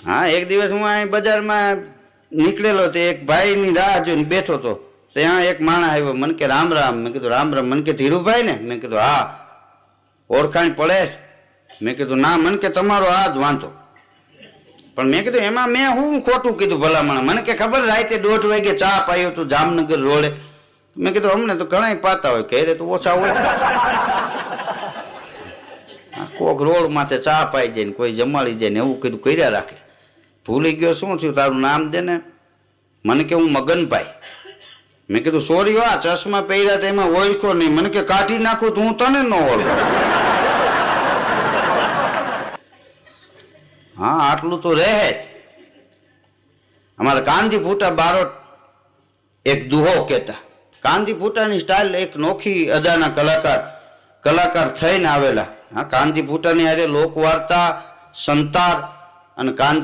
હા, એક દિવસ હું અહીં બજારમાં નીકળેલો તે એક ભાઈની રાહ જોઈને બેઠો હતો. ત્યાં એક માણસ આવ્યો, મને કે રામ રામ. મેં કીધું રામ રામ. મને કે ધીરુભાઈ ને? મેં કીધું હા. ઓળખાણ પડે? મેં કીધું ના. મને કે તમારો આ જ વાંધો. પણ મેં કીધું એમાં મેં હું ખોટું કીધું ભલામણ? મને કે ખબર રાતે 1:30 વાગે ચા પાયો તું જામનગર રોડે. મેં કીધું અમને તો ઘણા પાતા હોય, ઘરે તો ઓછા હોય. કોક રોડ માથે ચા પાઈ જાય ને કોઈ જમાડી જાય ને એવું કીધું કર્યા રાખે. ભૂલી ગયો. શું થયું તારું નામ દે ને? મને કે હું મગનભાઈ. મેં કીધું સોરી આ ચશ્મા પહેર્યા તો એમાં ઓળખો નહીં. મને કે કાઢી નાખું તો હું તને ન ઓળખું. હા, આટલું તો રહે જ. અમારા કાનજી ફૂટા બારોટ એક દુહો કહેતા. કાનજી ફૂટાની સ્ટાઇલ એક નોખી અદાના કલાકાર થઈને આવેલા. હા, કાનજી ફૂટાની હારે લોકવાર્તા, સંતાર અને કાનજી